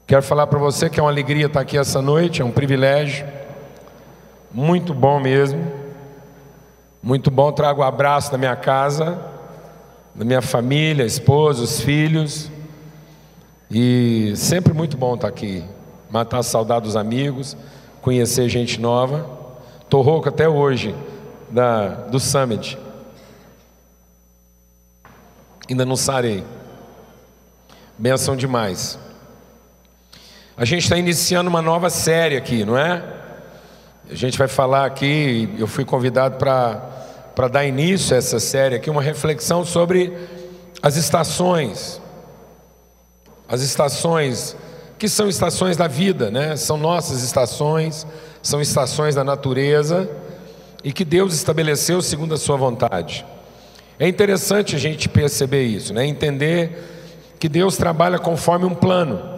Quero falar para você que é uma alegria estar aqui essa noite, é um privilégio, muito bom mesmo, muito bom. Trago o abraço da minha casa, da minha família, esposa, os filhos, e sempre muito bom estar aqui, matar a saudade dos amigos, conhecer gente nova. Estou rouco até hoje do Summit, ainda não sarei, benção demais. A gente está iniciando uma nova série aqui, não é? A gente vai falar aqui, eu fui convidado para dar início a essa série aqui, uma reflexão sobre as estações. As estações, que são estações da vida, né? São nossas estações, são estações da natureza e que Deus estabeleceu segundo a sua vontade. É interessante a gente perceber isso, né? Entender que Deus trabalha conforme um plano.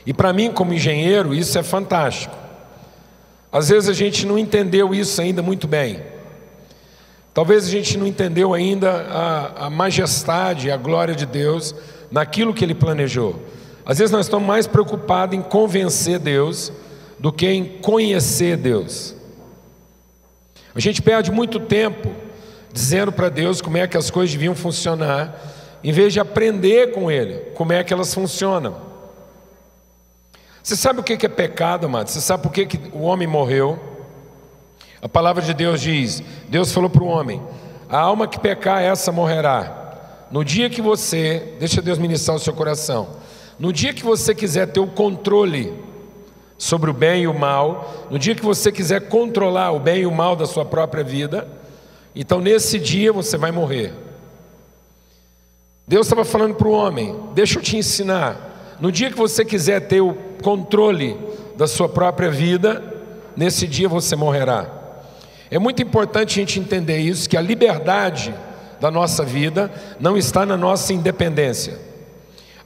E para mim, como engenheiro, isso é fantástico. Às vezes a gente não entendeu isso ainda muito bem. Talvez a gente não entendeu ainda a majestade, a glória de Deus naquilo que Ele planejou. Às vezes nós estamos mais preocupados em convencer Deus do que em conhecer Deus. A gente perde muito tempo dizendo para Deus como é que as coisas deviam funcionar, em vez de aprender com Ele como é que elas funcionam. Você sabe o que é pecado, amado? Você sabe por que o homem morreu? A palavra de Deus diz, Deus falou para o homem: a alma que pecar, essa morrerá. No dia que você, deixa Deus ministrar o seu coração, no dia que você quiser ter o controle sobre o bem e o mal, no dia que você quiser controlar o bem e o mal da sua própria vida, então nesse dia você vai morrer. Deus estava falando para o homem: deixa eu te ensinar. No dia que você quiser ter o controle da sua própria vida, nesse dia você morrerá. É muito importante a gente entender isso, que a liberdade da nossa vida não está na nossa independência.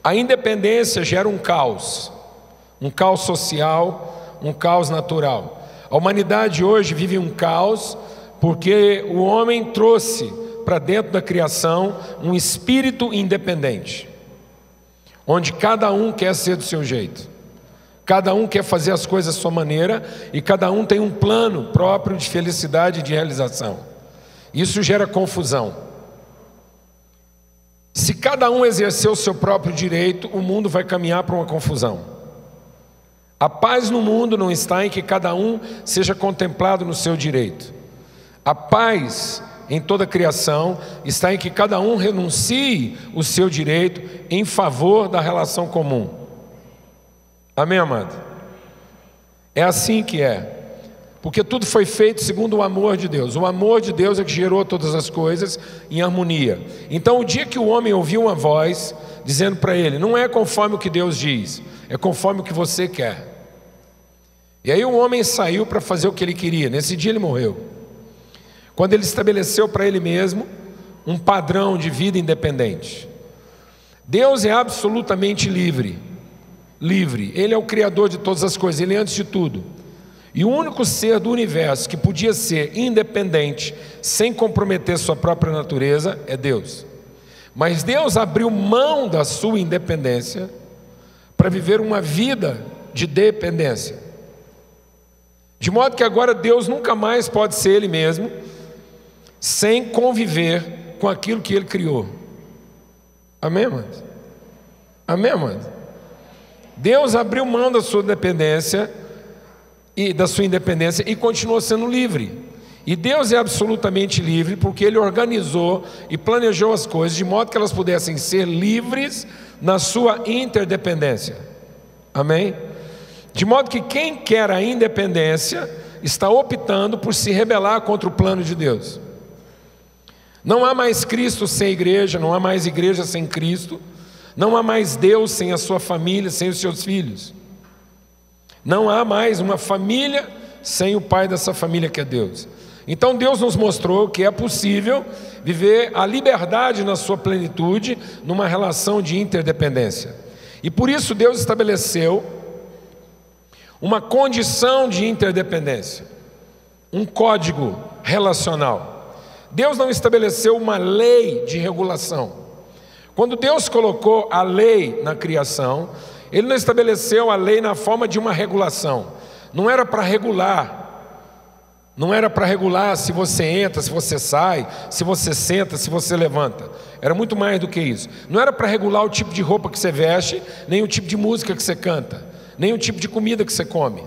A independência gera um caos social, um caos natural. A humanidade hoje vive um caos porque o homem trouxe para dentro da criação um espírito independente, onde cada um quer ser do seu jeito, cada um quer fazer as coisas à sua maneira e cada um tem um plano próprio de felicidade e de realização. Isso gera confusão. Se cada um exercer o seu próprio direito, o mundo vai caminhar para uma confusão. A paz no mundo não está em que cada um seja contemplado no seu direito. A paz em toda a criação está em que cada um renuncie o seu direito em favor da relação comum. Amém, amado? É assim que é. Porque tudo foi feito segundo o amor de Deus. O amor de Deus é que gerou todas as coisas em harmonia. Então o dia que o homem ouviu uma voz dizendo para ele: não é conforme o que Deus diz, é conforme o que você quer. E aí o homem saiu para fazer o que ele queria. Nesse dia ele morreu. Quando ele estabeleceu para ele mesmo um padrão de vida independente. Deus é absolutamente livre. Ele é o Criador de todas as coisas, Ele é antes de tudo. E o único ser do universo que podia ser independente, sem comprometer sua própria natureza, é Deus. Mas Deus abriu mão da sua independência para viver uma vida de dependência. De modo que agora Deus nunca mais pode ser Ele mesmo, sem conviver com aquilo que Ele criou. Amém, amado? Amém, amado? Deus abriu mão da sua dependência e continuou sendo livre. E Deus é absolutamente livre porque Ele organizou e planejou as coisas de modo que elas pudessem ser livres na sua interdependência. Amém? De modo que quem quer a independência está optando por se rebelar contra o plano de Deus. Não há mais Cristo sem igreja, não há mais igreja sem Cristo, não há mais Deus sem a sua família, sem os seus filhos. Não há mais uma família sem o pai dessa família que é Deus. Então Deus nos mostrou que é possível viver a liberdade na sua plenitude numa relação de interdependência. E por isso Deus estabeleceu uma condição de interdependência, um código relacional. Deus não estabeleceu uma lei de regulação. Quando Deus colocou a lei na criação, Ele não estabeleceu a lei na forma de uma regulação. Não era para regular. Não era para regular se você entra, se você sai, se você senta, se você levanta. Era muito mais do que isso. Não era para regular o tipo de roupa que você veste, nem o tipo de música que você canta, nem o tipo de comida que você come.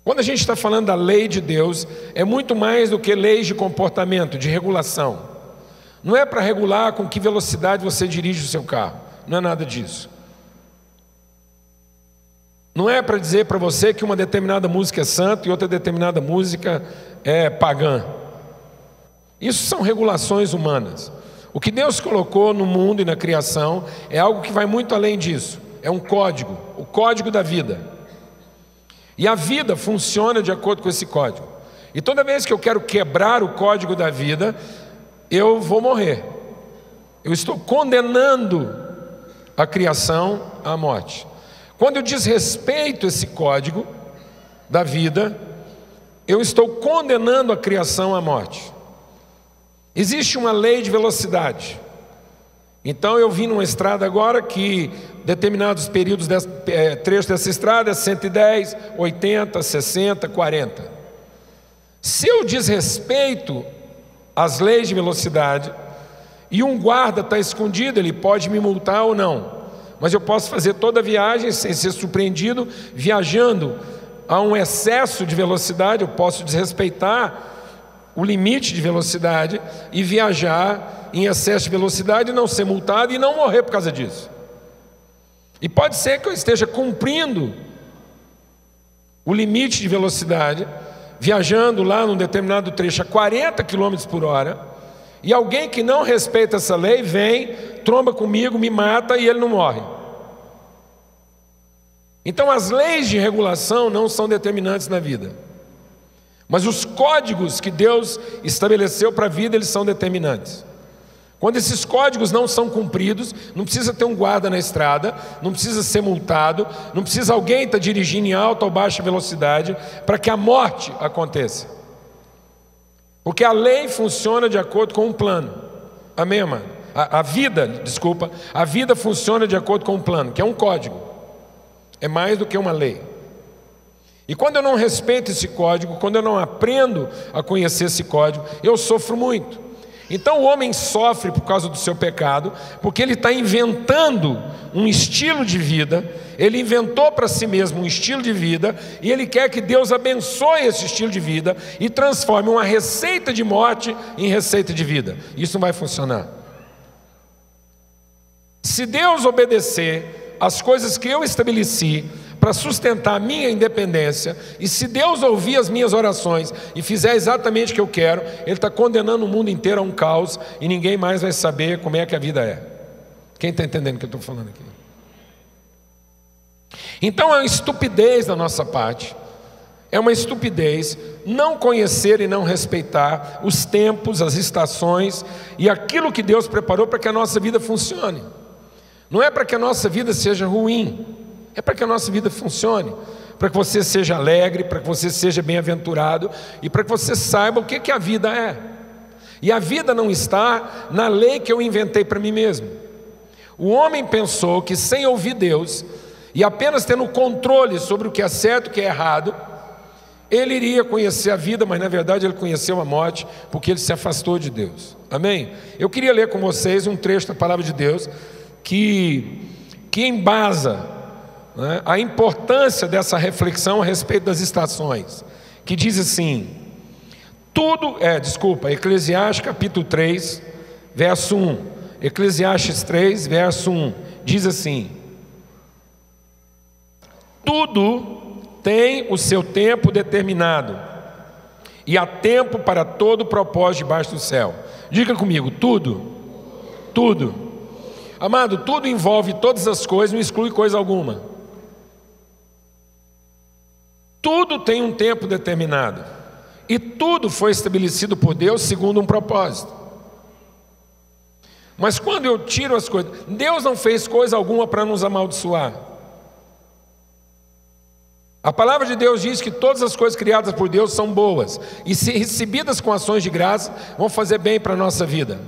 Quando a gente está falando da lei de Deus, é muito mais do que leis de comportamento, de regulação. Não é para regular com que velocidade você dirige o seu carro. Não é nada disso. Não é para dizer para você que uma determinada música é santa e outra determinada música é pagã. Isso são regulações humanas. O que Deus colocou no mundo e na criação é algo que vai muito além disso. É um código, o código da vida. E a vida funciona de acordo com esse código. E toda vez que eu quero quebrar o código da vida, eu vou morrer. Eu estou condenando a criação à morte. Quando eu desrespeito esse código da vida, eu estou condenando a criação à morte. Existe uma lei de velocidade. Então eu vim numa estrada agora que determinados períodos, trechos dessa estrada é 110, 80, 60, 40. Se eu desrespeito as leis de velocidade e um guarda está escondido, ele pode me multar ou não. Mas eu posso fazer toda a viagem sem ser surpreendido, viajando a um excesso de velocidade. Eu posso desrespeitar o limite de velocidade e viajar em excesso de velocidade, não ser multado e não morrer por causa disso. E pode ser que eu esteja cumprindo o limite de velocidade, viajando lá num determinado trecho a 40 km por hora, e alguém que não respeita essa lei vem, tromba comigo, me mata e ele não morre. Então as leis de regulação não são determinantes na vida, mas os códigos que Deus estabeleceu para a vida, eles são determinantes. Quando esses códigos não são cumpridos, não precisa ter um guarda na estrada, não precisa ser multado, não precisa alguém estar dirigindo em alta ou baixa velocidade para que a morte aconteça. Porque a lei funciona de acordo com um plano. Amém, amado? A vida funciona de acordo com um plano, que é um código. É mais do que uma lei. E quando eu não respeito esse código, quando eu não aprendo a conhecer esse código, eu sofro muito. Então o homem sofre por causa do seu pecado, porque ele está inventando um estilo de vida, ele inventou para si mesmo um estilo de vida, e ele quer que Deus abençoe esse estilo de vida e transforme uma receita de morte em receita de vida. Isso não vai funcionar. Se Deus obedecer às coisas que eu estabeleci para sustentar a minha independência, e se Deus ouvir as minhas orações e fizer exatamente o que eu quero, Ele está condenando o mundo inteiro a um caos e ninguém mais vai saber como é que a vida é. Quem está entendendo o que eu estou falando aqui? Então é uma estupidez da nossa parte, é uma estupidez não conhecer e não respeitar os tempos, as estações e aquilo que Deus preparou para que a nossa vida funcione. Não é para que a nossa vida seja ruim, é para que a nossa vida funcione, para que você seja alegre, para que você seja bem-aventurado e para que você saiba o que a vida é. E a vida não está na lei que eu inventei para mim mesmo. O homem pensou que sem ouvir Deus e apenas tendo controle sobre o que é certo e o que é errado, ele iria conhecer a vida, mas na verdade ele conheceu a morte porque ele se afastou de Deus. Amém? Eu queria ler com vocês um trecho da palavra de Deus que embasa, né, a importância dessa reflexão a respeito das estações, que diz assim, Eclesiastes capítulo 3, verso 1, Eclesiastes 3, verso 1, diz assim, tudo tem o seu tempo determinado, e há tempo para todo propósito debaixo do céu. Diga comigo, tudo. Amado, tudo envolve todas as coisas, não exclui coisa alguma. Tudo tem um tempo determinado. E tudo foi estabelecido por Deus segundo um propósito. Mas quando eu tiro as coisas, Deus não fez coisa alguma para nos amaldiçoar. A palavra de Deus diz que todas as coisas criadas por Deus são boas. E se recebidas com ações de graça, vão fazer bem para a nossa vida.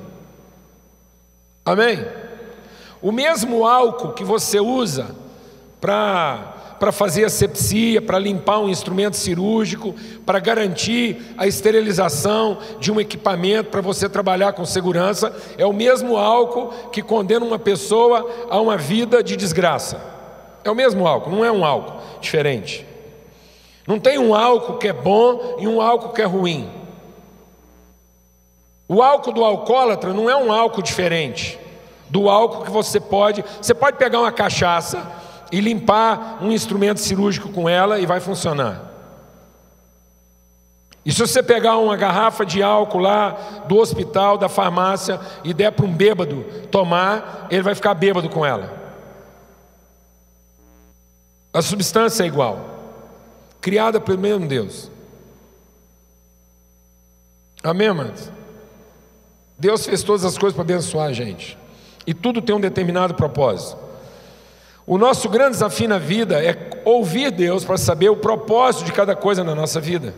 Amém? O mesmo álcool que você usa para fazer asepsia, para limpar um instrumento cirúrgico, para garantir a esterilização de um equipamento, para você trabalhar com segurança, é o mesmo álcool que condena uma pessoa a uma vida de desgraça. É o mesmo álcool, não é um álcool diferente. Não tem um álcool que é bom e um álcool que é ruim. O álcool do alcoólatra não é um álcool diferente do álcool que você pode pegar uma cachaça e limpar um instrumento cirúrgico com ela e vai funcionar. E se você pegar uma garrafa de álcool lá do hospital, da farmácia, e der para um bêbado tomar, ele vai ficar bêbado com ela. A substância é igual, criada pelo mesmo Deus. Amém, amados? Deus fez todas as coisas para abençoar a gente, e tudo tem um determinado propósito. O nosso grande desafio na vida é ouvir Deus para saber o propósito de cada coisa na nossa vida,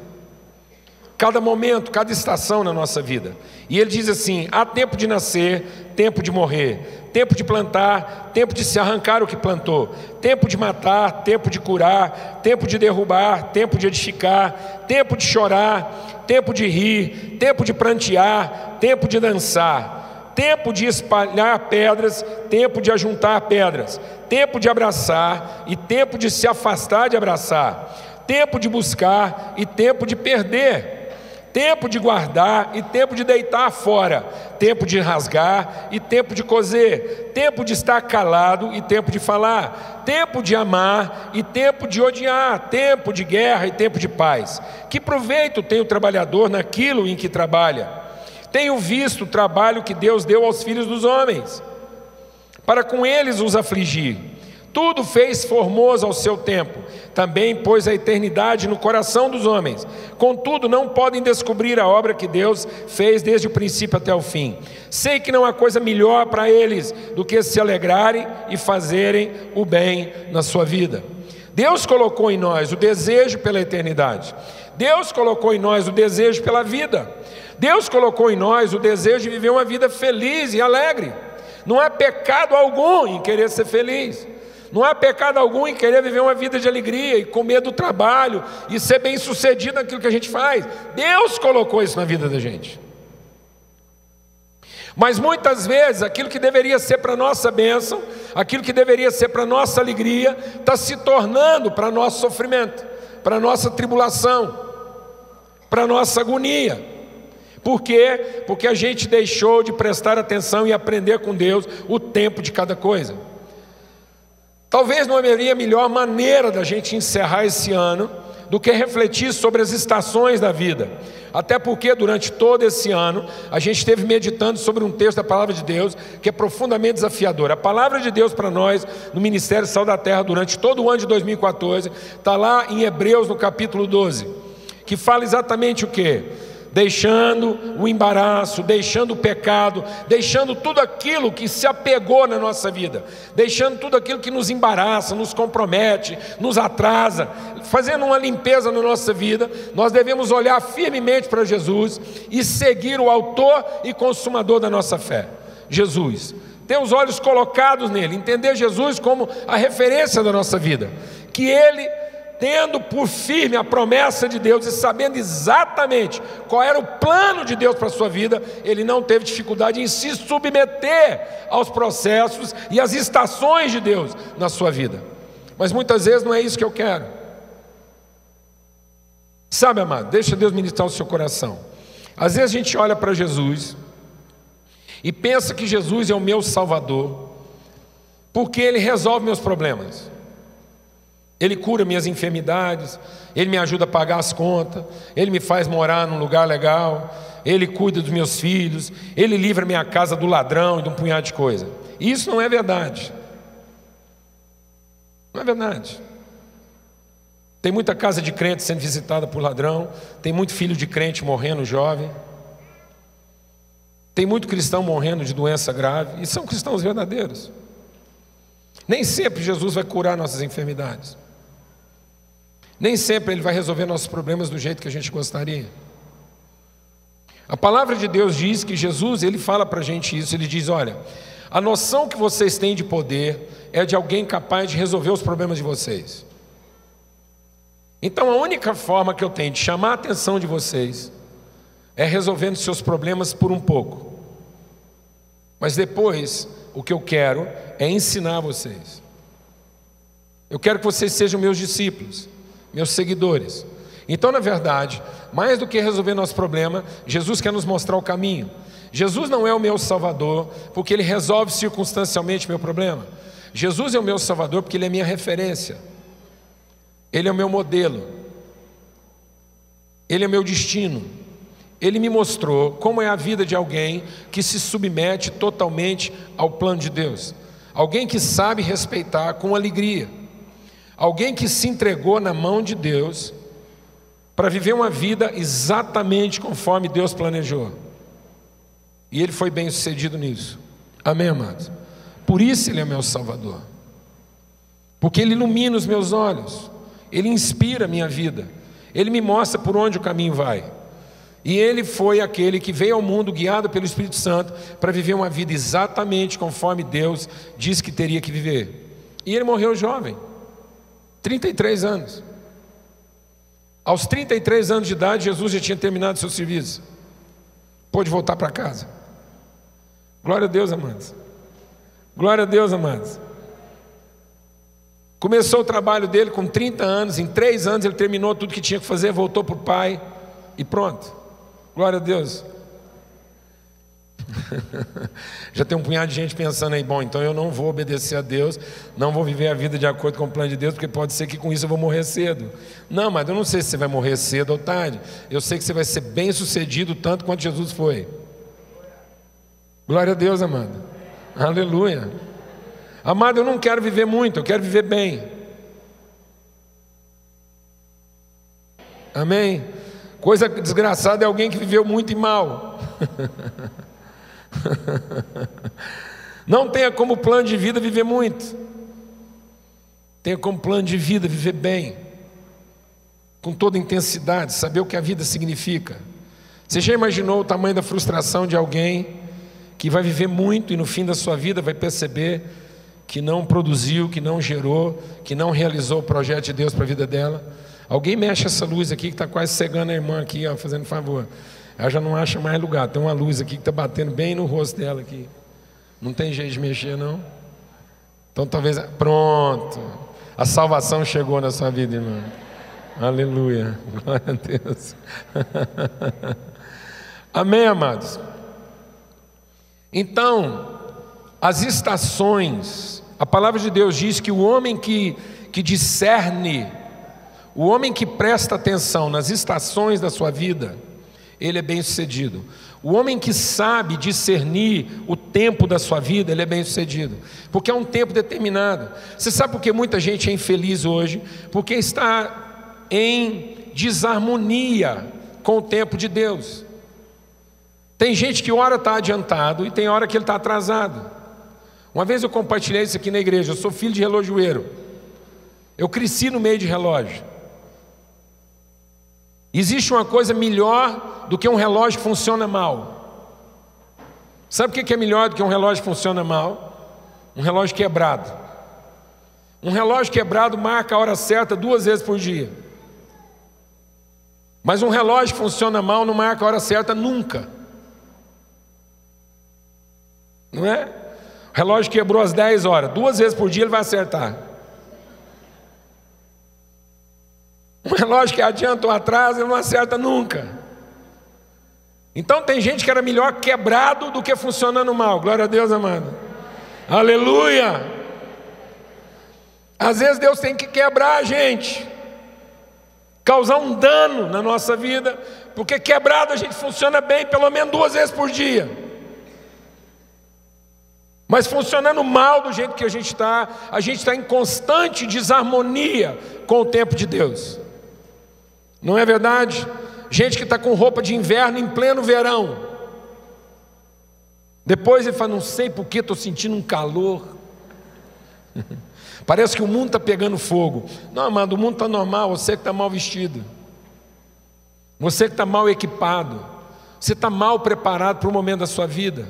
cada momento, cada estação na nossa vida. E ele diz assim: há tempo de nascer, tempo de morrer, tempo de plantar, tempo de se arrancar o que plantou, tempo de matar, tempo de curar, tempo de derrubar, tempo de edificar, tempo de chorar, tempo de rir, tempo de prantear, tempo de dançar, tempo de espalhar pedras, tempo de ajuntar pedras, tempo de abraçar e tempo de se afastar de abraçar, tempo de buscar e tempo de perder, tempo de guardar e tempo de deitar fora, tempo de rasgar e tempo de coser, tempo de estar calado e tempo de falar, tempo de amar e tempo de odiar, tempo de guerra e tempo de paz. Que proveito tem o trabalhador naquilo em que trabalha? Tenho visto o trabalho que Deus deu aos filhos dos homens, para com eles os afligir. Tudo fez formoso ao seu tempo, também pôs a eternidade no coração dos homens. Contudo, não podem descobrir a obra que Deus fez desde o princípio até o fim. Sei que não há coisa melhor para eles do que se alegrarem e fazerem o bem na sua vida. Deus colocou em nós o desejo pela eternidade. Deus colocou em nós o desejo pela vida. Deus colocou em nós o desejo de viver uma vida feliz e alegre. Não há pecado algum em querer ser feliz. Não há pecado algum em querer viver uma vida de alegria e comer do trabalho e ser bem sucedido naquilo que a gente faz. Deus colocou isso na vida da gente. Mas muitas vezes aquilo que deveria ser para a nossa bênção, aquilo que deveria ser para a nossa alegria, está se tornando para nosso sofrimento, para a nossa tribulação, para a nossa agonia. Por quê? Porque a gente deixou de prestar atenção e aprender com Deus o tempo de cada coisa. Talvez não haveria melhor maneira da gente encerrar esse ano do que refletir sobre as estações da vida. Até porque durante todo esse ano a gente esteve meditando sobre um texto da Palavra de Deus que é profundamente desafiador. A Palavra de Deus para nós no Ministério Sal da Terra durante todo o ano de 2014 está lá em Hebreus no capítulo 12, que fala exatamente o quê? Deixando o embaraço, deixando o pecado, deixando tudo aquilo que se apegou na nossa vida, deixando tudo aquilo que nos embaraça, nos compromete, nos atrasa, fazendo uma limpeza na nossa vida. Nós devemos olhar firmemente para Jesus e seguir o autor e consumador da nossa fé, Jesus. Ter os olhos colocados nele, entender Jesus como a referência da nossa vida, que ele, tendo por firme a promessa de Deus e sabendo exatamente qual era o plano de Deus para a sua vida, ele não teve dificuldade em se submeter aos processos e às estações de Deus na sua vida. Mas muitas vezes não é isso que eu quero. Sabe, amado, deixa Deus ministrar o seu coração. Às vezes a gente olha para Jesus e pensa que Jesus é o meu Salvador, porque Ele resolve meus problemas. Ele cura minhas enfermidades, Ele me ajuda a pagar as contas, Ele me faz morar num lugar legal, Ele cuida dos meus filhos, Ele livra minha casa do ladrão e de um punhado de coisa. Isso não é verdade. Não é verdade. Tem muita casa de crente sendo visitada por ladrão, tem muito filho de crente morrendo jovem, tem muito cristão morrendo de doença grave, e são cristãos verdadeiros. Nem sempre Jesus vai curar nossas enfermidades. Nem sempre Ele vai resolver nossos problemas do jeito que a gente gostaria. A palavra de Deus diz que Jesus, Ele fala para a gente isso. Ele diz, olha, A noção que vocês têm de poder é de alguém capaz de resolver os problemas de vocês. Então a única forma que eu tenho de chamar a atenção de vocês é resolvendo seus problemas por um pouco. Mas depois, o que eu quero é ensinar vocês. Eu quero que vocês sejam meus discípulos, meus seguidores. Então, na verdade, mais do que resolver nosso problema, Jesus quer nos mostrar o caminho. Jesus não é o meu Salvador porque Ele resolve circunstancialmente meu problema. Jesus é o meu Salvador porque Ele é minha referência. Ele é o meu modelo. Ele é o meu destino. Ele me mostrou como é a vida de alguém que se submete totalmente ao plano de Deus. Alguém que sabe respeitar com alegria. Alguém que se entregou na mão de Deus para viver uma vida exatamente conforme Deus planejou. E ele foi bem sucedido nisso. Amém, amados? Por isso Ele é meu Salvador. Porque Ele ilumina os meus olhos. Ele inspira a minha vida. Ele me mostra por onde o caminho vai. E Ele foi aquele que veio ao mundo guiado pelo Espírito Santo para viver uma vida exatamente conforme Deus disse que teria que viver. E Ele morreu jovem, 33 anos. Aos 33 anos de idade, Jesus já tinha terminado seu serviço. Pôde voltar para casa. Glória a Deus, amados. Glória a Deus, amados. Começou o trabalho dele com 30 anos. Em 3 anos ele terminou tudo que tinha que fazer, voltou para o Pai e pronto. Glória a Deus. Já tem um punhado de gente pensando aí, bom, então eu não vou obedecer a Deus, não vou viver a vida de acordo com o plano de Deus, porque pode ser que com isso eu vou morrer cedo. Não, mas eu não sei se você vai morrer cedo ou tarde. Eu sei que você vai ser bem sucedido tanto quanto Jesus foi. Glória a Deus, amado. Aleluia. Amado, eu não quero viver muito, eu quero viver bem. Amém? Coisa desgraçada é alguém que viveu muito e mal. Não tenha como plano de vida viver muito. Tenha como plano de vida viver bem, com toda intensidade, saber o que a vida significa. Você já imaginou o tamanho da frustração de alguém que vai viver muito e no fim da sua vida vai perceber que não produziu, que não gerou, que não realizou o projeto de Deus para a vida dela? Alguém mexe essa luz aqui que está quase cegando a irmã aqui, ó, fazendo favor. Ela já não acha mais lugar, tem uma luz aqui que está batendo bem no rosto dela aqui. Não tem jeito de mexer, não? Então talvez, pronto, a salvação chegou na sua vida, irmão. Aleluia, glória a Deus. Amém, amados? Então, as estações, a palavra de Deus diz que o homem que discerne, o homem que presta atenção nas estações da sua vida, ele é bem sucedido. O homem que sabe discernir o tempo da sua vida, ele é bem sucedido, porque é um tempo determinado. Você sabe por que muita gente é infeliz hoje? Porque está em desarmonia com o tempo de Deus. Tem gente que hora está adiantado e tem hora que ele está atrasado. Uma vez eu compartilhei isso aqui na igreja. Eu sou filho de relojoeiro. Eu cresci no meio de relógio. Existe uma coisa melhor do que um relógio que funciona mal. Sabe o que é melhor do que um relógio que funciona mal? Um relógio quebrado. Um relógio quebrado marca a hora certa 2 vezes por dia. Mas um relógio que funciona mal não marca a hora certa nunca. Não é? O relógio quebrou às 10 horas, 2 vezes por dia ele vai acertar. Um relógio que adianta ou atrasa, ele não acerta nunca. Então tem gente que era melhor quebrado do que funcionando mal. Glória a Deus, amado. Aleluia. Às vezes Deus tem que quebrar a gente, causar um dano na nossa vida, porque quebrado a gente funciona bem pelo menos 2 vezes por dia. Mas funcionando mal do jeito que a gente está em constante desarmonia com o tempo de Deus. Não é verdade? Gente que está com roupa de inverno em pleno verão. Depois ele fala, não sei por que estou sentindo um calor. Parece que o mundo está pegando fogo. Não, amado, o mundo está normal, você que está mal vestido. Você que está mal equipado. Você está mal preparado para o momento da sua vida.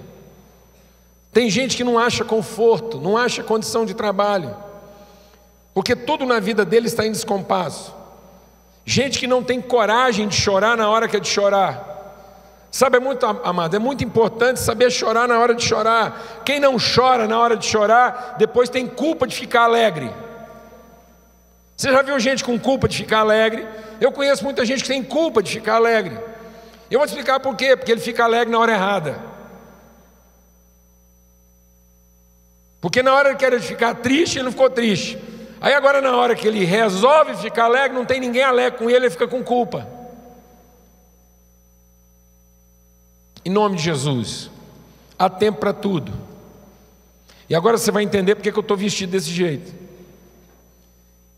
Tem gente que não acha conforto, não acha condição de trabalho, porque tudo na vida dele está em descompasso. Gente que não tem coragem de chorar na hora que é de chorar. Sabe, amado, é muito importante saber chorar na hora de chorar. Quem não chora na hora de chorar, depois tem culpa de ficar alegre. Você já viu gente com culpa de ficar alegre? Eu conheço muita gente que tem culpa de ficar alegre. Eu vou te explicar por quê. Porque ele fica alegre na hora errada. Porque na hora que era de ficar triste, ele não ficou triste. Aí agora na hora que ele resolve ficar alegre, não tem ninguém alegre com ele, ele fica com culpa. Em nome de Jesus, há tempo para tudo. E agora você vai entender porque que eu estou vestido desse jeito.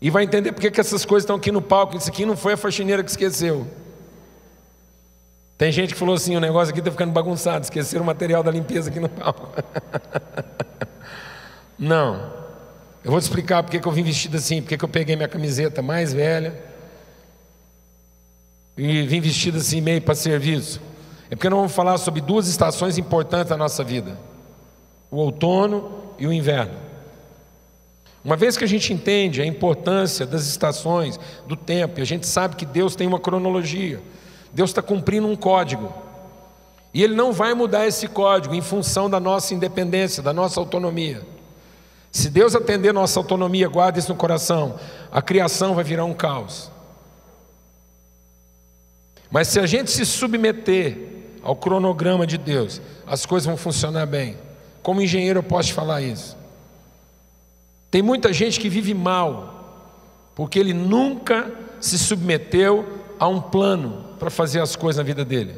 E vai entender porque que essas coisas estão aqui no palco. Isso aqui não foi a faxineira que esqueceu. Tem gente que falou assim, o negócio aqui está ficando bagunçado, esqueceram o material da limpeza aqui no palco. Não. Eu vou te explicar porque que eu vim vestido assim, porque que eu peguei minha camiseta mais velha e vim vestido assim meio para serviço. É porque nós vamos falar sobre duas estações importantes da nossa vida: o outono e o inverno. Uma vez que a gente entende a importância das estações, do tempo, e a gente sabe que Deus tem uma cronologia, Deus está cumprindo um código, e Ele não vai mudar esse código em função da nossa independência, da nossa autonomia. Se Deus atender nossa autonomia, guarda isso no coração, a criação vai virar um caos. Mas se a gente se submeter ao cronograma de Deus, as coisas vão funcionar bem. Como engenheiro eu posso te falar isso. Tem muita gente que vive mal, porque ele nunca se submeteu a um plano para fazer as coisas na vida dele.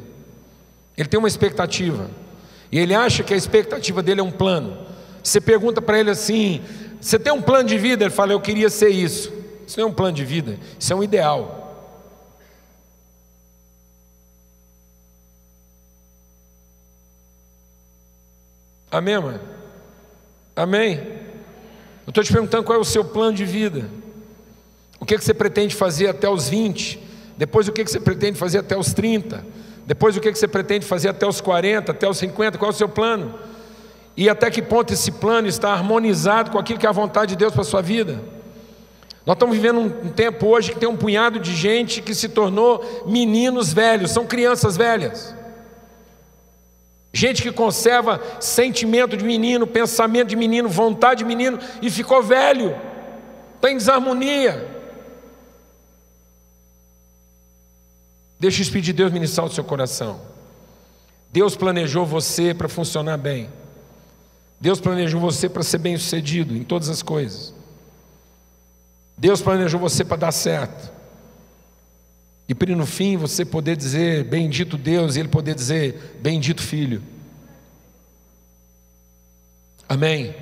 Ele tem uma expectativa, e ele acha que a expectativa dele é um plano. Você pergunta para ele assim, você tem um plano de vida? Ele fala, eu queria ser isso. Isso não é um plano de vida, isso é um ideal. Amém, mãe? Amém? Eu estou te perguntando qual é o seu plano de vida. O que você pretende fazer até os 20? Depois o que você pretende fazer até os 30? Depois o que você pretende fazer até os 40, até os 50? Qual é o seu plano? E até que ponto esse plano está harmonizado com aquilo que é a vontade de Deus para a sua vida? Nós estamos vivendo um tempo hoje que tem um punhado de gente que se tornou meninos velhos, são crianças velhas. Gente que conserva sentimento de menino, pensamento de menino, vontade de menino e ficou velho, está em desarmonia. Deixa o Espírito de Deus ministrar o seu coração. Deus planejou você para funcionar bem. Deus planejou você para ser bem sucedido em todas as coisas. Deus planejou você para dar certo. E para no fim você poder dizer bendito Deus e Ele poder dizer bendito Filho. Amém?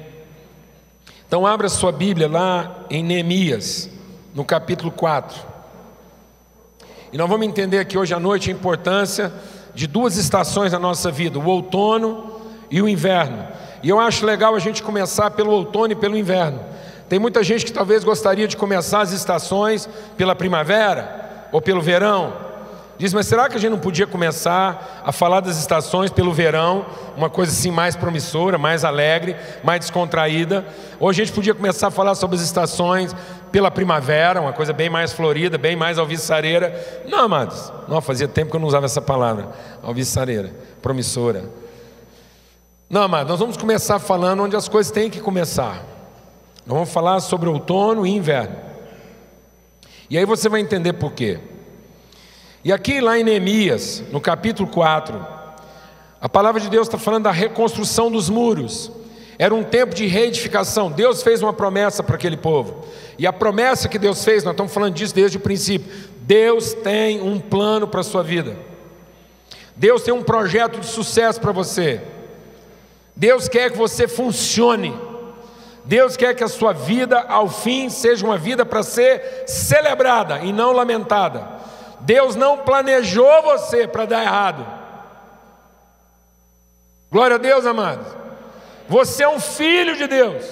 Então abra sua Bíblia lá em Neemias, no capítulo 4. E nós vamos entender aqui hoje à noite a importância de duas estações na nossa vida, o outono e o inverno. E eu acho legal a gente começar pelo outono e pelo inverno. Tem muita gente que talvez gostaria de começar as estações pela primavera ou pelo verão. Diz, mas será que a gente não podia começar a falar das estações pelo verão? Uma coisa assim mais promissora, mais alegre, mais descontraída. Ou a gente podia começar a falar sobre as estações pela primavera, uma coisa bem mais florida, bem mais alviçareira. Não, amados, não, fazia tempo que eu não usava essa palavra, alviçareira, promissora. Não, amados, nós vamos começar falando onde as coisas têm que começar. Nós vamos falar sobre outono e inverno. E aí você vai entender por quê. E aqui lá em Neemias, no capítulo 4, a palavra de Deus está falando da reconstrução dos muros. Era um tempo de reedificação. Deus fez uma promessa para aquele povo. E a promessa que Deus fez, nós estamos falando disso desde o princípio. Deus tem um plano para a sua vida. Deus tem um projeto de sucesso para você. Deus quer que você funcione. Deus quer que a sua vida, ao fim, seja uma vida para ser celebrada e não lamentada. Deus não planejou você para dar errado. Glória a Deus, amados. Você é um filho de Deus.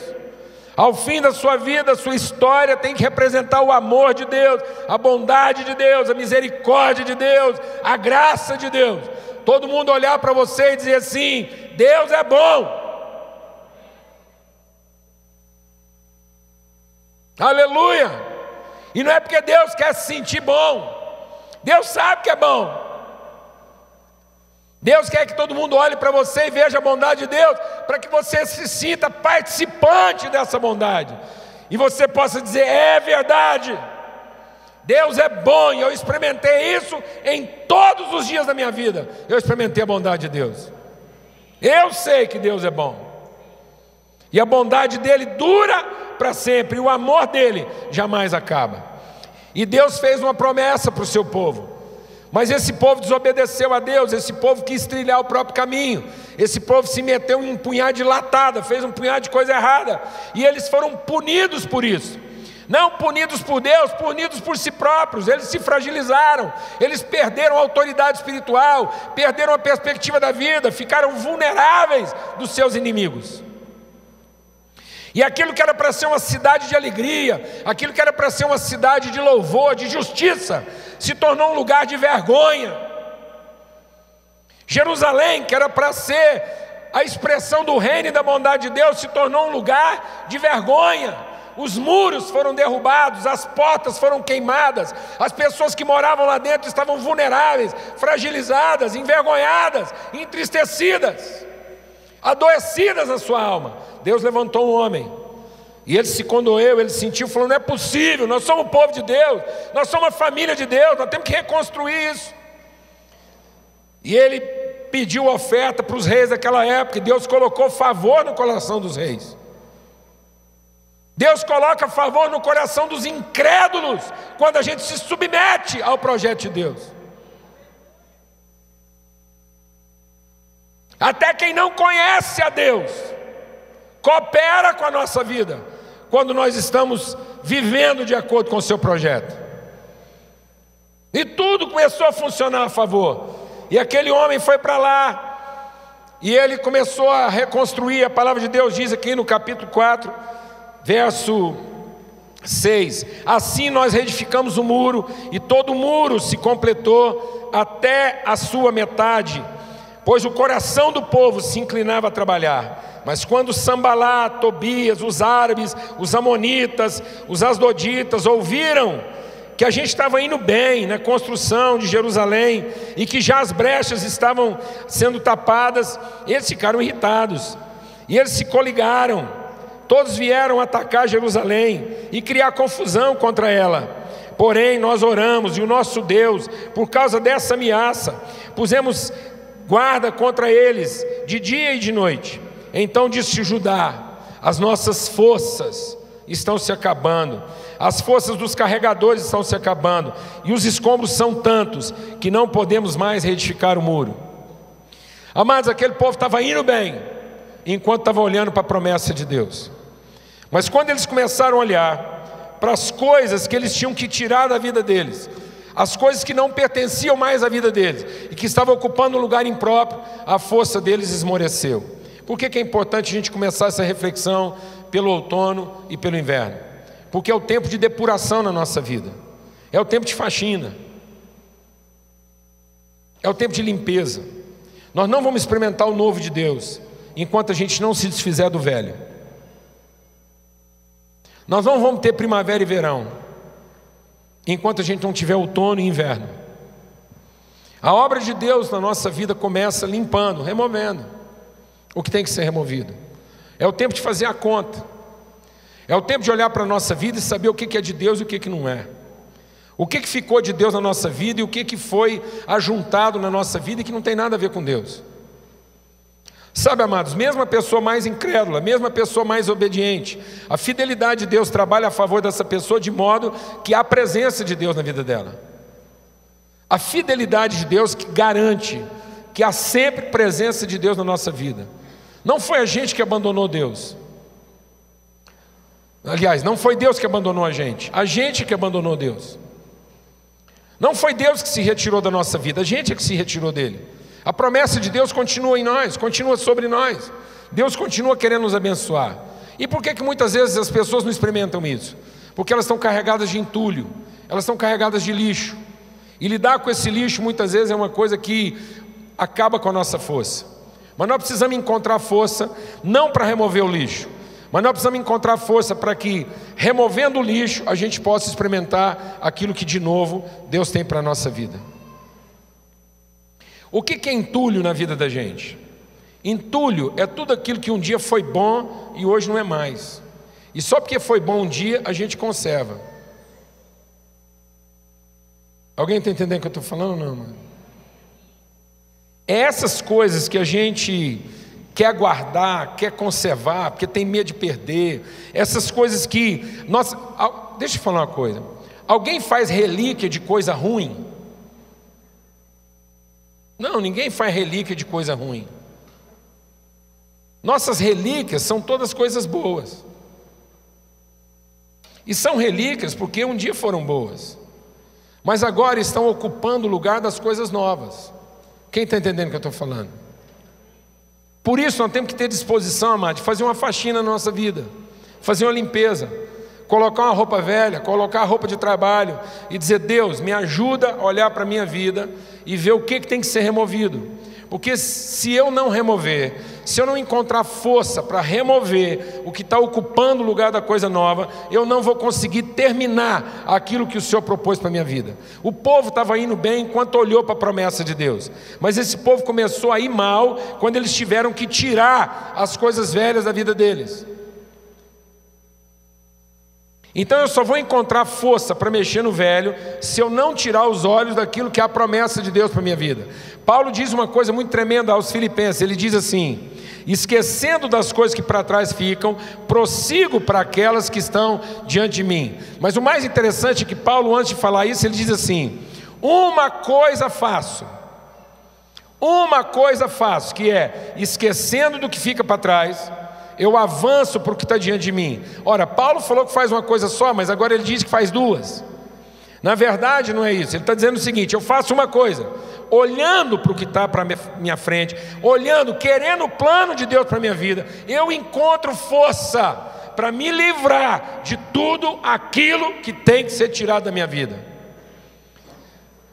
Ao fim da sua vida, a sua história tem que representar o amor de Deus, a bondade de Deus, a misericórdia de Deus, a graça de Deus. Todo mundo olhar para você e dizer assim: Deus é bom. Aleluia! E não é porque Deus quer se sentir bom. Deus sabe que é bom. Deus quer que todo mundo olhe para você e veja a bondade de Deus, para que você se sinta participante dessa bondade. E você possa dizer: é verdade, Deus é bom, e eu experimentei isso em todos os dias da minha vida. Eu experimentei a bondade de Deus. Eu sei que Deus é bom. E a bondade dele dura para sempre, e o amor dele jamais acaba. E Deus fez uma promessa para o seu povo. Mas esse povo desobedeceu a Deus, esse povo quis trilhar o próprio caminho, esse povo se meteu em um punhado de latada, fez um punhado de coisa errada, e eles foram punidos por isso. Não punidos por Deus, punidos por si próprios. Eles se fragilizaram, eles perderam a autoridade espiritual, perderam a perspectiva da vida, ficaram vulneráveis dos seus inimigos. E aquilo que era para ser uma cidade de alegria, aquilo que era para ser uma cidade de louvor, de justiça, se tornou um lugar de vergonha. Jerusalém, que era para ser a expressão do reino e da bondade de Deus, se tornou um lugar de vergonha. Os muros foram derrubados, as portas foram queimadas, as pessoas que moravam lá dentro estavam vulneráveis, fragilizadas, envergonhadas, entristecidas, adoecidas na sua alma. Deus levantou um homem, e ele se condoeu, ele sentiu, falou: não é possível, nós somos o povo de Deus, nós somos a família de Deus, nós temos que reconstruir isso. E ele pediu oferta para os reis daquela época, e Deus colocou favor no coração dos reis. Deus coloca favor no coração dos incrédulos, quando a gente se submete ao projeto de Deus. Até quem não conhece a Deus coopera com a nossa vida, quando nós estamos vivendo de acordo com o seu projeto. E tudo começou a funcionar a favor. E aquele homem foi para lá, e ele começou a reconstruir. A palavra de Deus diz aqui no capítulo 4, verso 6: assim nós reedificamos o muro, e todo o muro se completou até a sua metade, pois o coração do povo se inclinava a trabalhar. Mas quando Sambalat, Tobias, os árabes, os amonitas, os asdoditas ouviram que a gente estava indo bem na construção de Jerusalém, e que já as brechas estavam sendo tapadas, eles ficaram irritados, e eles se coligaram. Todos vieram atacar Jerusalém e criar confusão contra ela. Porém nós oramos, e o nosso Deus, por causa dessa ameaça, pusemos guarda contra eles de dia e de noite. Então disse Judá: as nossas forças estão se acabando, as forças dos carregadores estão se acabando, e os escombros são tantos que não podemos mais reedificar o muro. Amados, aquele povo estava indo bem, enquanto estava olhando para a promessa de Deus. Mas quando eles começaram a olhar para as coisas que eles tinham que tirar da vida deles, as coisas que não pertenciam mais à vida deles, e que estavam ocupando um lugar impróprio, a força deles esmoreceu. Por que é importante a gente começar essa reflexão pelo outono e pelo inverno? Porque é o tempo de depuração na nossa vida, é o tempo de faxina, é o tempo de limpeza. Nós não vamos experimentar o novo de Deus enquanto a gente não se desfizer do velho. Nós não vamos ter primavera e verão enquanto a gente não tiver outono e inverno. A obra de Deus na nossa vida começa limpando, removendo o que tem que ser removido. É o tempo de fazer a conta, é o tempo de olhar para a nossa vida e saber o que é de Deus e o que não é, o que ficou de Deus na nossa vida e o que foi ajuntado na nossa vida e que não tem nada a ver com Deus. Sabe, amados, mesmo a pessoa mais incrédula, mesmo a pessoa mais obediente, a fidelidade de Deus trabalha a favor dessa pessoa, de modo que há a presença de Deus na vida dela. A fidelidade de Deus que garante que há sempre presença de Deus na nossa vida. Não foi a gente que abandonou Deus. Aliás, não foi Deus que abandonou a gente que abandonou Deus. Não foi Deus que se retirou da nossa vida, a gente é que se retirou dele. A promessa de Deus continua em nós, continua sobre nós. Deus continua querendo nos abençoar. E por que muitas vezes as pessoas não experimentam isso? Porque elas estão carregadas de entulho, elas estão carregadas de lixo. E lidar com esse lixo muitas vezes é uma coisa que acaba com a nossa força. Mas nós precisamos encontrar força, não para remover o lixo, Mas nós precisamos encontrar força para que, removendo o lixo, a gente possa experimentar aquilo que de novo Deus tem para a nossa vida. O que é entulho na vida da gente? Entulho é tudo aquilo que um dia foi bom e hoje não é mais. E só porque foi bom um dia, a gente conserva. Alguém está entendendo o que eu estou falando ou não, mano? É essas coisas que a gente quer guardar, quer conservar, porque tem medo de perder. Essas coisas que... Nossa, deixa eu falar uma coisa. Alguém faz relíquia de coisa ruim? Não, ninguém faz relíquia de coisa ruim. Nossas relíquias são todas coisas boas. E são relíquias porque um dia foram boas, mas agora estão ocupando o lugar das coisas novas. Quem está entendendo o que eu estou falando? Por isso nós temos que ter disposição, amado, de fazer uma faxina na nossa vida, fazer uma limpeza, colocar uma roupa velha, colocar a roupa de trabalho e dizer: Deus, me ajuda a olhar para a minha vida e ver o que tem que ser removido. Porque se eu não remover, se eu não encontrar força para remover o que está ocupando o lugar da coisa nova, eu não vou conseguir terminar aquilo que o Senhor propôs para a minha vida. O povo estava indo bem enquanto olhou para a promessa de Deus, mas esse povo começou a ir mal quando eles tiveram que tirar as coisas velhas da vida deles. Então eu só vou encontrar força para mexer no velho se eu não tirar os olhos daquilo que é a promessa de Deus para a minha vida. Paulo diz uma coisa muito tremenda aos Filipenses. Ele diz assim: esquecendo das coisas que para trás ficam, prossigo para aquelas que estão diante de mim. Mas o mais interessante é que Paulo, antes de falar isso, ele diz assim: uma coisa faço, que é, esquecendo do que fica para trás, eu avanço para o que está diante de mim. Ora, Paulo falou que faz uma coisa só, mas agora ele diz que faz duas. Na verdade não é isso. Ele está dizendo o seguinte: eu faço uma coisa, olhando para o que está para minha frente, olhando, querendo o plano de Deus para a minha vida, eu encontro força para me livrar de tudo aquilo que tem que ser tirado da minha vida.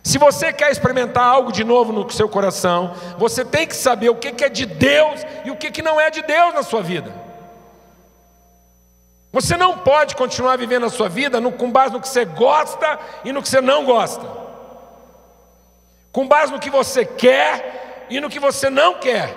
Se você quer experimentar algo de novo no seu coração, você tem que saber o que é de Deus e o que não é de Deus na sua vida. Você não pode continuar vivendo a sua vida com base no que você gosta e no que você não gosta, com base no que você quer e no que você não quer.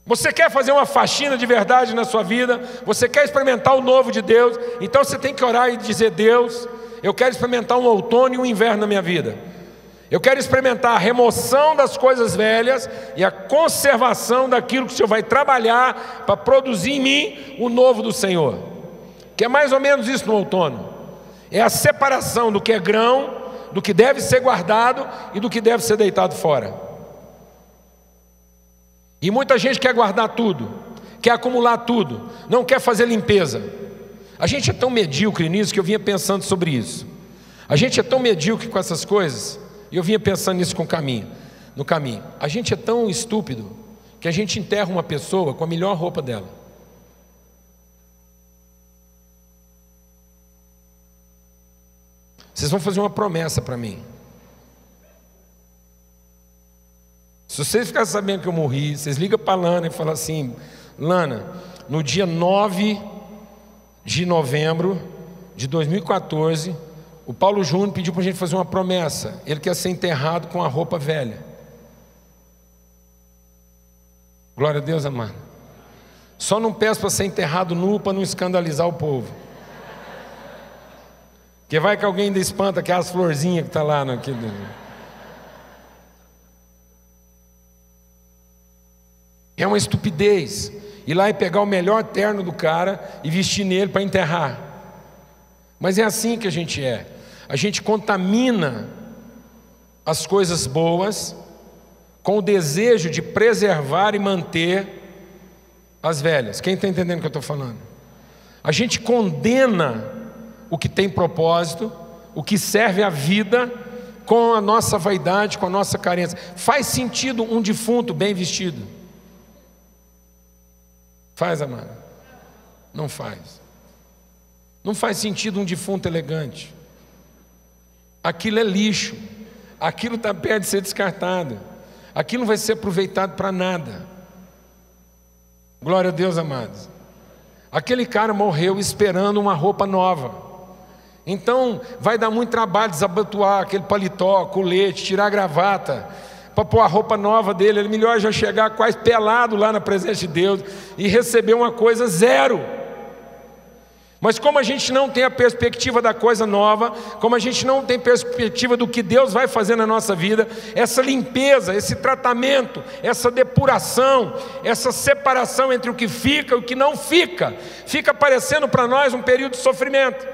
Você quer fazer uma faxina de verdade na sua vida? Você quer experimentar o novo de Deus? Então você tem que orar e dizer: Deus, eu quero experimentar um outono e um inverno na minha vida. Eu quero experimentar a remoção das coisas velhas e a conservação daquilo que o Senhor vai trabalhar para produzir em mim o novo do Senhor. Que é mais ou menos isso no outono. É a separação do que é grão, do que deve ser guardado e do que deve ser deitado fora. E muita gente quer guardar tudo, quer acumular tudo, não quer fazer limpeza. A gente é tão medíocre nisso que eu vinha pensando sobre isso. A gente é tão medíocre com essas coisas, e eu vinha pensando nisso no caminho. A gente é tão estúpido que a gente enterra uma pessoa com a melhor roupa dela. Vocês vão fazer uma promessa para mim. Se vocês ficarem sabendo que eu morri, vocês ligam para a Lana e falam assim: Lana, no dia 9 de novembro de 2014, o Paulo Júnior pediu para a gente fazer uma promessa. Ele quer ser enterrado com a roupa velha. Glória a Deus, amado. Só não peço para ser enterrado nu para não escandalizar o povo. Porque vai que alguém ainda espanta aquelas florzinhas que está lá naquele... É uma estupidez ir lá e pegar o melhor terno do cara e vestir nele para enterrar. Mas é assim que a gente é. A gente contamina as coisas boas com o desejo de preservar e manter as velhas. Quem está entendendo o que eu estou falando? A gente condena o que tem propósito, o que serve à vida, com a nossa vaidade, com a nossa carência. Faz sentido um defunto bem vestido? Faz, amado? Não faz. Não faz sentido um defunto elegante. Aquilo é lixo. Aquilo está perto de ser descartado. Aquilo não vai ser aproveitado para nada. Glória a Deus, amados. Aquele cara morreu esperando uma roupa nova. Então vai dar muito trabalho desabotoar aquele paletó, colete, tirar a gravata, para pôr a roupa nova dele. É melhor já chegar quase pelado lá na presença de Deus e receber uma coisa zero. Mas como a gente não tem a perspectiva da coisa nova, como a gente não tem perspectiva do que Deus vai fazer na nossa vida, essa limpeza, esse tratamento, essa depuração, essa separação entre o que fica e o que não fica, fica parecendo para nós um período de sofrimento.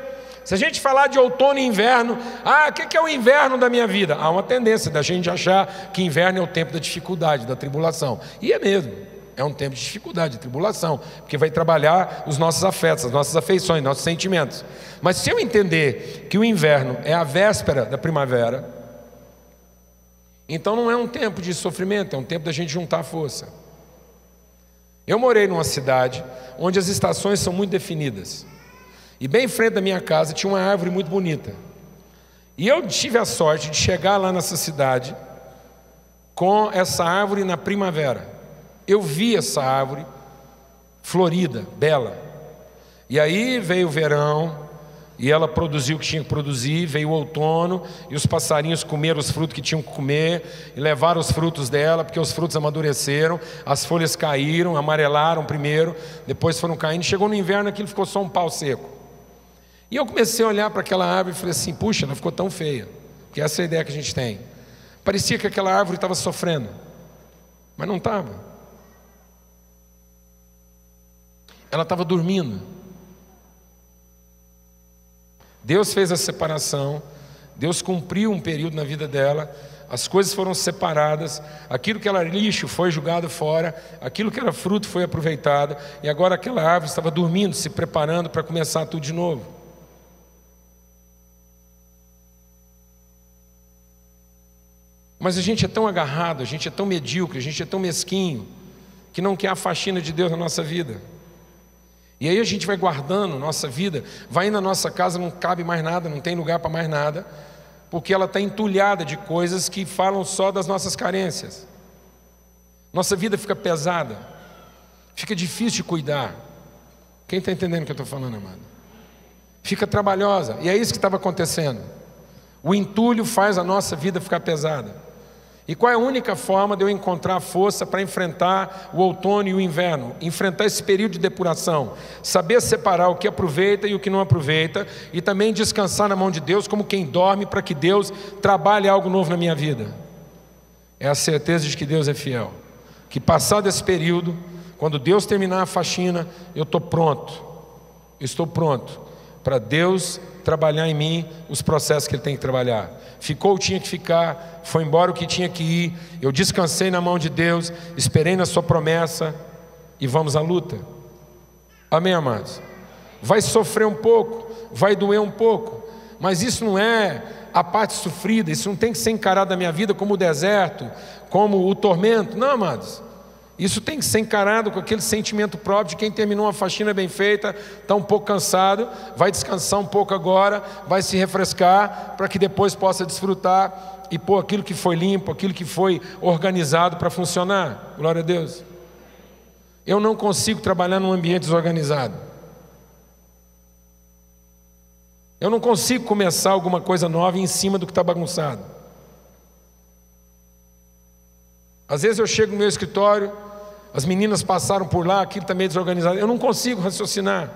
Se a gente falar de outono e inverno, o que é o inverno da minha vida? Há uma tendência da gente achar que inverno é o tempo da dificuldade, da tribulação. E é mesmo. É um tempo de dificuldade, de tribulação, porque vai trabalhar os nossos afetos, as nossas afeições, nossos sentimentos. Mas se eu entender que o inverno é a véspera da primavera, então não é um tempo de sofrimento, é um tempo da gente juntar força. Eu morei numa cidade onde as estações são muito definidas. E bem em frente da minha casa tinha uma árvore muito bonita. E eu tive a sorte de chegar lá nessa cidade com essa árvore na primavera. Eu vi essa árvore florida, bela. E aí veio o verão, e ela produziu o que tinha que produzir, veio o outono, e os passarinhos comeram os frutos que tinham que comer, e levaram os frutos dela, porque os frutos amadureceram, as folhas caíram, amarelaram primeiro, depois foram caindo, chegou no inverno, aquilo ficou só um pau seco. E eu comecei a olhar para aquela árvore e falei assim, puxa, ela ficou tão feia, porque essa é a ideia que a gente tem. Parecia que aquela árvore estava sofrendo, mas não estava. Ela estava dormindo. Deus fez a separação, Deus cumpriu um período na vida dela, as coisas foram separadas, aquilo que era lixo foi jogado fora, aquilo que era fruto foi aproveitado, e agora aquela árvore estava dormindo, se preparando para começar tudo de novo. Mas a gente é tão agarrado, a gente é tão medíocre, a gente é tão mesquinho, que não quer a faxina de Deus na nossa vida. E aí a gente vai guardando nossa vida, vai indo na nossa casa, não cabe mais nada, não tem lugar para mais nada, porque ela está entulhada de coisas que falam só das nossas carências. Nossa vida fica pesada, fica difícil de cuidar. Quem está entendendo o que eu estou falando, amado? Fica trabalhosa, e é isso que estava acontecendo. O entulho faz a nossa vida ficar pesada. E qual é a única forma de eu encontrar força para enfrentar o outono e o inverno? Enfrentar esse período de depuração. Saber separar o que aproveita e o que não aproveita. E também descansar na mão de Deus como quem dorme para que Deus trabalhe algo novo na minha vida. É a certeza de que Deus é fiel. Que passado esse período, quando Deus terminar a faxina, eu estou pronto. Eu estou pronto para Deus trabalhar em mim os processos que Ele tem que trabalhar. Ficou o que tinha que ficar, foi embora o que tinha que ir, eu descansei na mão de Deus, esperei na sua promessa e vamos à luta. Amém, amados? Vai sofrer um pouco, vai doer um pouco, mas isso não é a parte sofrida, isso não tem que ser encarado na minha vida como o deserto, como o tormento, não, amados. Isso tem que ser encarado com aquele sentimento próprio de quem terminou uma faxina bem feita, está um pouco cansado, vai descansar um pouco agora, vai se refrescar, para que depois possa desfrutar e pôr aquilo que foi limpo, aquilo que foi organizado para funcionar. Glória a Deus. Eu não consigo trabalhar num ambiente desorganizado. Eu não consigo começar alguma coisa nova em cima do que está bagunçado. Às vezes eu chego no meu escritório, as meninas passaram por lá, aquilo está meio desorganizado. Eu não consigo raciocinar,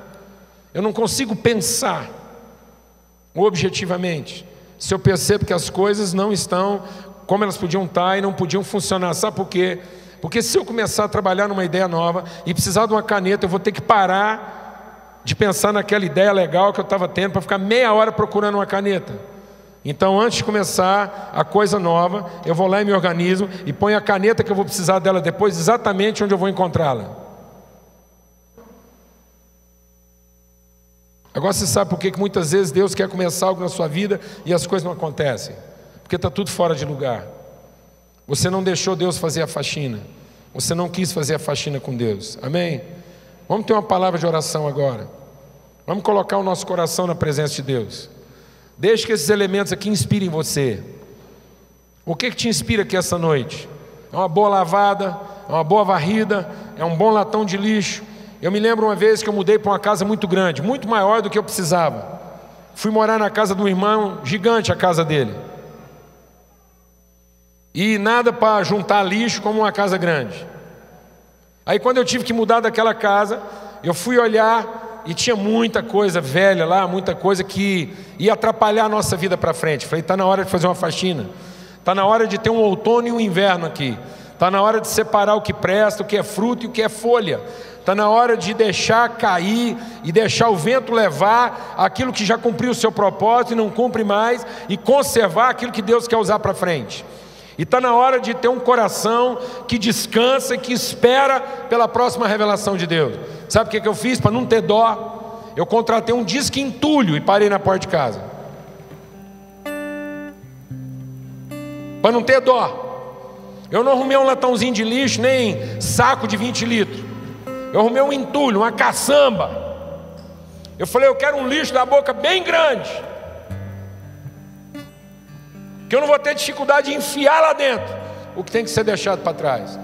eu não consigo pensar objetivamente, se eu percebo que as coisas não estão como elas podiam estar e não podiam funcionar. Sabe por quê? Porque se eu começar a trabalhar numa ideia nova e precisar de uma caneta, eu vou ter que parar de pensar naquela ideia legal que eu estava tendo para ficar meia hora procurando uma caneta. Então, antes de começar a coisa nova, eu vou lá e me organizo e ponho a caneta que eu vou precisar dela depois exatamente onde eu vou encontrá-la. Agora você sabe por que muitas vezes Deus quer começar algo na sua vida e as coisas não acontecem? Porque está tudo fora de lugar. Você não deixou Deus fazer a faxina. Você não quis fazer a faxina com Deus. Amém? Vamos ter uma palavra de oração agora. Vamos colocar o nosso coração na presença de Deus. Deixe que esses elementos aqui inspirem você. O que te inspira aqui essa noite? É uma boa lavada, é uma boa varrida, é um bom latão de lixo. Eu me lembro uma vez que eu mudei para uma casa muito grande, muito maior do que eu precisava. Fui morar na casa do irmão, gigante a casa dele. E nada para juntar lixo como uma casa grande. Aí quando eu tive que mudar daquela casa, eu fui olhar e tinha muita coisa velha lá, muita coisa que ia atrapalhar a nossa vida para frente. Falei, está na hora de fazer uma faxina. Está na hora de ter um outono e um inverno aqui. Está na hora de separar o que presta, o que é fruto e o que é folha. Está na hora de deixar cair e deixar o vento levar aquilo que já cumpriu o seu propósito e não cumpre mais, e conservar aquilo que Deus quer usar para frente. E está na hora de ter um coração que descansa e que espera pela próxima revelação de Deus. Sabe o que eu fiz para não ter dó? Eu contratei um disque entulho e parei na porta de casa. Para não ter dó. Eu não arrumei um latãozinho de lixo, nem saco de 20 litros. Eu arrumei um entulho, uma caçamba. Eu falei, eu quero um lixo da boca bem grande, que eu não vou ter dificuldade de enfiar lá dentro o que tem que ser deixado para trás.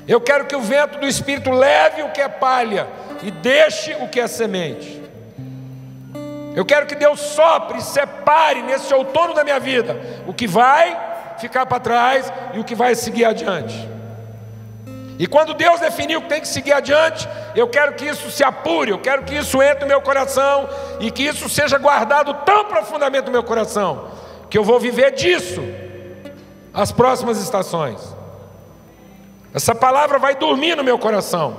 Eu quero que o vento do Espírito leve o que é palha e deixe o que é semente. Eu quero que Deus sopre e separe nesse outono da minha vida o que vai ficar para trás e o que vai seguir adiante. E quando Deus definir o que tem que seguir adiante, eu quero que isso se apure, eu quero que isso entre no meu coração e que isso seja guardado tão profundamente no meu coração, que eu vou viver disso as próximas estações. Essa palavra vai dormir no meu coração,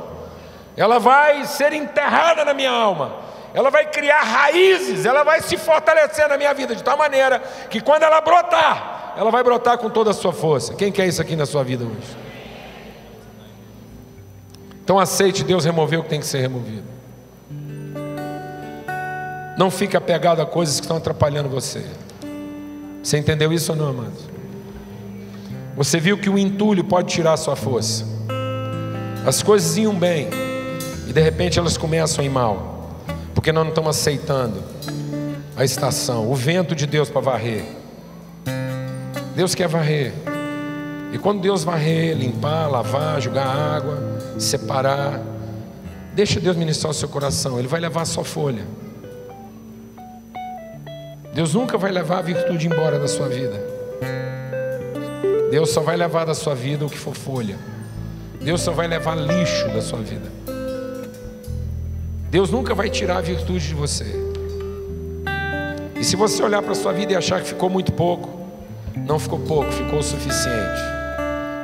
ela vai ser enterrada na minha alma, ela vai criar raízes, ela vai se fortalecer na minha vida de tal maneira que quando ela brotar, ela vai brotar com toda a sua força. Quem quer isso aqui na sua vida hoje? Então aceite Deus remover o que tem que ser removido. Não fique apegado a coisas que estão atrapalhando você. Você entendeu isso ou não, amados? Você viu que o entulho pode tirar a sua força. As coisas iam bem e de repente elas começam a ir mal, porque nós não estamos aceitando a estação, o vento de Deus para varrer. Deus quer varrer. E quando Deus varrer, limpar, lavar, jogar água, separar, deixa Deus ministrar o seu coração. Ele vai levar a sua folha. Deus nunca vai levar a virtude embora da sua vida. Deus só vai levar da sua vida o que for folha. Deus só vai levar lixo da sua vida. Deus nunca vai tirar a virtude de você. E se você olhar para a sua vida e achar que ficou muito pouco, não ficou pouco, ficou o suficiente.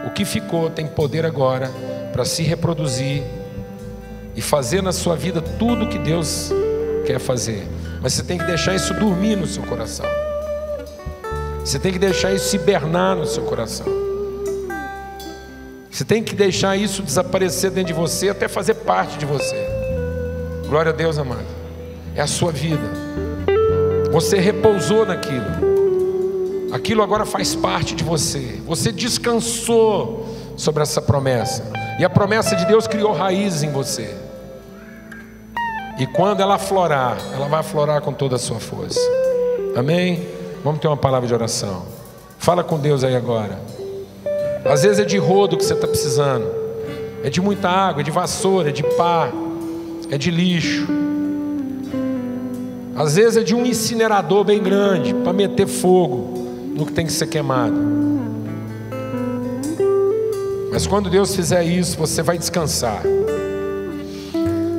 O que ficou tem poder agora para se reproduzir e fazer na sua vida tudo o que Deus quer fazer. Mas você tem que deixar isso dormir no seu coração. Você tem que deixar isso hibernar no seu coração. Você tem que deixar isso desaparecer dentro de você, até fazer parte de você. Glória a Deus, amado. É a sua vida. Você repousou naquilo. Aquilo agora faz parte de você. Você descansou sobre essa promessa. E a promessa de Deus criou raízes em você. E quando ela aflorar, ela vai aflorar com toda a sua força. Amém? Vamos ter uma palavra de oração. Fala com Deus aí agora. Às vezes é de rodo que você está precisando. É de muita água, é de vassoura, é de pá, é de lixo. Às vezes é de um incinerador bem grande para meter fogo no que tem que ser queimado. Mas quando Deus fizer isso, você vai descansar.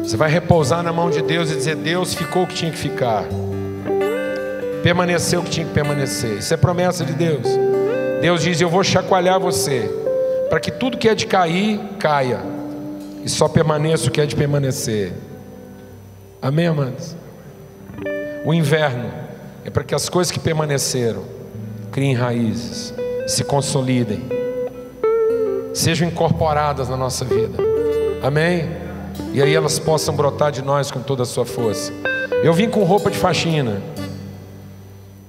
Você vai repousar na mão de Deus e dizer: Deus, ficou o que tinha que ficar, permaneceu o que tinha que permanecer. Isso é promessa de Deus. Deus diz: eu vou chacoalhar você, para que tudo que é de cair, caia, e só permaneça o que é de permanecer. Amém, amados? O inverno é para que as coisas que permaneceram criem raízes, se consolidem, sejam incorporadas na nossa vida. Amém? E aí elas possam brotar de nós com toda a sua força. Eu vim com roupa de faxina.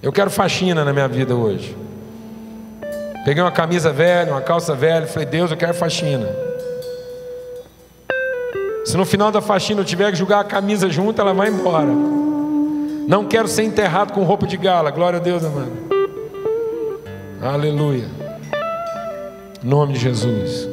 Eu quero faxina na minha vida hoje. Peguei uma camisa velha, uma calça velha, falei: Deus, eu quero faxina. Se no final da faxina eu tiver que jogar a camisa junto, ela vai embora. Não quero ser enterrado com roupa de gala. Glória a Deus, amado. Aleluia. Em nome de Jesus.